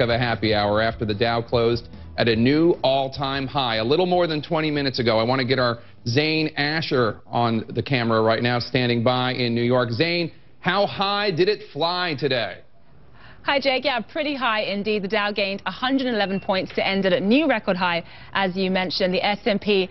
of a happy hour after the Dow closed at a new all-time high a little more than 20 minutes ago. I want to get our Zane Asher on the camera right now, standing by in New York. Zane, how high did it fly today? Hi, Jake. Yeah, pretty high indeed. The Dow gained 111 points to end at a new record high, as you mentioned. The S&P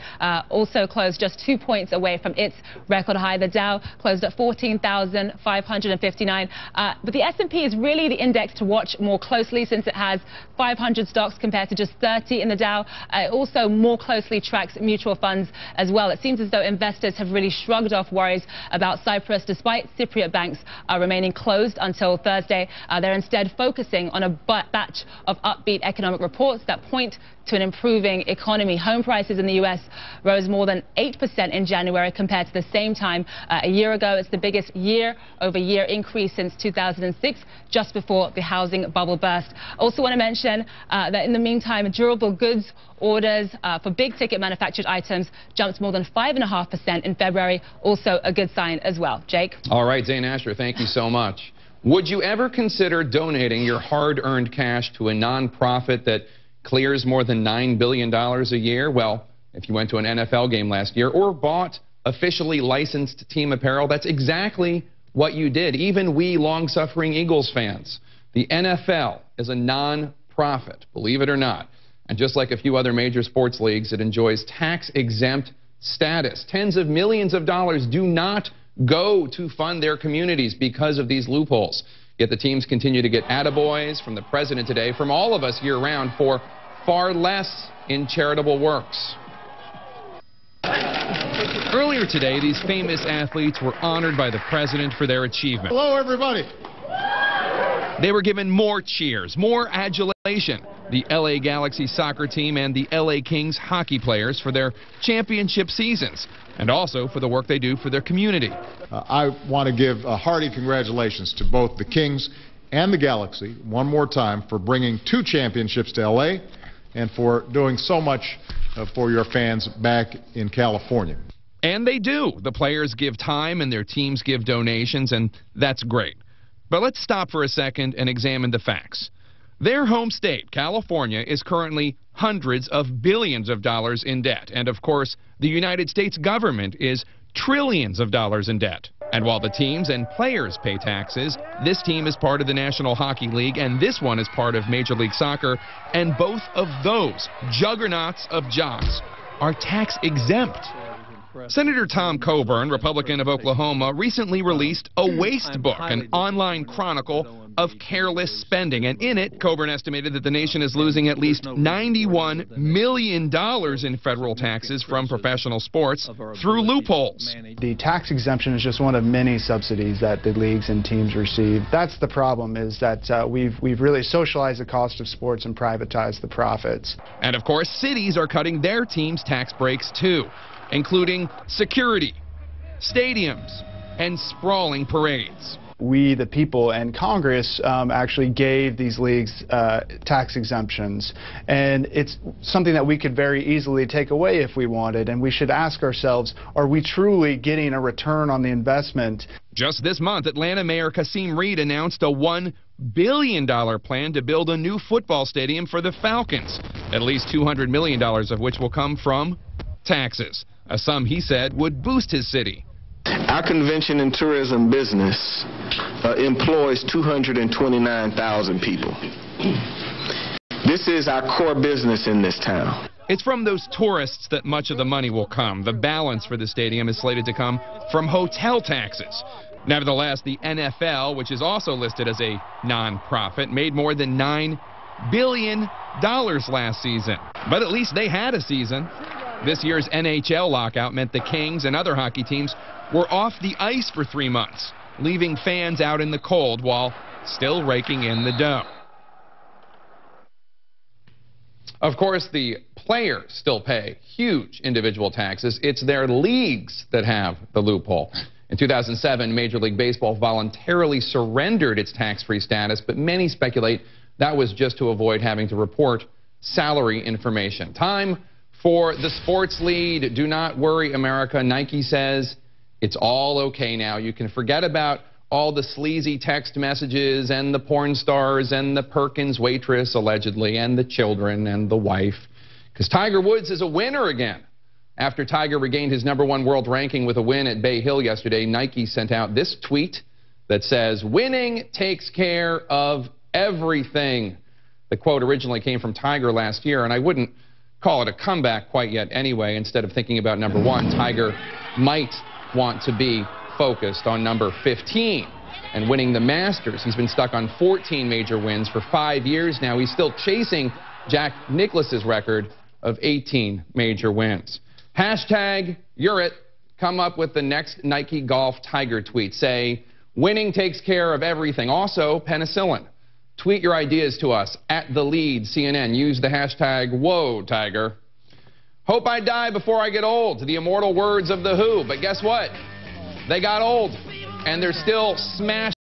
also closed just 2 points away from its record high. The Dow closed at 14,559. But the S&P is really the index to watch more closely, since it has 500 stocks compared to just 30 in the Dow. It also more closely tracks mutual funds as well. It seems as though investors have really shrugged off worries about Cyprus, despite Cypriot banks remaining closed until Thursday. They're instead focusing on a batch of upbeat economic reports that point to an improving economy. Home prices in the U.S. rose more than 8% in January compared to the same time a year ago. It's the biggest year-over-year increase since 2006, just before the housing bubble burst. Also want to mention that in the meantime, durable goods orders for big-ticket manufactured items jumped more than 5.5% in February. Also a good sign as well. Jake? All right, Zane Asher, thank you so much. Would you ever consider donating your hard-earned cash to a nonprofit that clears more than $9 billion a year? Well, if you went to an NFL game last year or bought officially licensed team apparel, that's exactly what you did. Even we long-suffering Eagles fans. The NFL is a non-profit, believe it or not. And just like a few other major sports leagues, it enjoys tax-exempt status. Tens of millions of dollars do not go to fund their communities because of these loopholes. Yet the teams continue to get attaboys from the president today, from all of us year-round, for far less in charitable works. Earlier today, these famous athletes were honored by the president for their achievement. Hello, everybody. They were given more cheers, more adulation. The LA Galaxy soccer team and the LA Kings hockey players for their championship seasons, and also for the work they do for their community. I want to give a hearty congratulations to both the Kings and the Galaxy one more time for bringing 2 championships to LA and for doing so much for your fans back in California. And they do. The players give time and their teams give donations, and that's great. But let's stop for a second and examine the facts. Their home state, California, is currently hundreds of billions of dollars in debt. And of course, the United States government is trillions of dollars in debt. And while the teams and players pay taxes, this team is part of the National Hockey League and this one is part of Major League Soccer. And both of those juggernauts of jocks are tax exempt. Senator Tom Coburn, Republican of Oklahoma, recently released a waste book, an online chronicle of careless spending. And in it, Coburn estimated that the nation is losing at least $91 million in federal taxes from professional sports through loopholes. The tax exemption is just one of many subsidies that the leagues and teams receive. That's the problem, is that we've really socialized the cost of sports and privatized the profits. And of course, cities are cutting their teams' tax breaks too, including security, stadiums, and sprawling parades. We, the people, and Congress actually gave these leagues tax exemptions, and it's something that we could very easily take away if we wanted, and we should ask ourselves, are we truly getting a return on the investment? Just this month, Atlanta Mayor Kasim Reed announced a $1 billion plan to build a new football stadium for the Falcons, at least $200 million of which will come from taxes, a sum he said would boost his city. Our convention and tourism business employs 229,000 people. This is our core business in this town. It's from those tourists that much of the money will come. The balance for the stadium is slated to come from hotel taxes. Nevertheless, the NFL, which is also listed as a non-profit, made more than $9 billion last season. But at least they had a season. This year's NHL lockout meant the Kings and other hockey teams were off the ice for 3 months, leaving fans out in the cold while still raking in the dough. Of course, the players still pay huge individual taxes. It's their leagues that have the loophole. In 2007, Major League Baseball voluntarily surrendered its tax-free status, but many speculate that was just to avoid having to report salary information. Time for the sports lead. Do not worry, America. Nike says it's all okay now. You can forget about all the sleazy text messages and the porn stars and the Perkins waitress, allegedly, and the children and the wife. Because Tiger Woods is a winner again. After Tiger regained his #1 world ranking with a win at Bay Hill yesterday, Nike sent out this tweet that says, "Winning takes care of everything." The quote originally came from Tiger last year, and I wouldn't call it a comeback quite yet anyway. Instead of thinking about #1, Tiger might want to be focused on #15 and winning the Masters. He's been stuck on 14 major wins for 5 years now. He's still chasing Jack Nicklaus's record of 18 major wins. Hashtag you're it. Come up with the next Nike Golf Tiger tweet. Say, "Winning takes care of everything." Also, penicillin. Tweet your ideas to us at The Lead CNN. Use the hashtag Whoa Tiger. Hope I die before I get old. The immortal words of The Who. But guess what? They got old, and they're still smashing.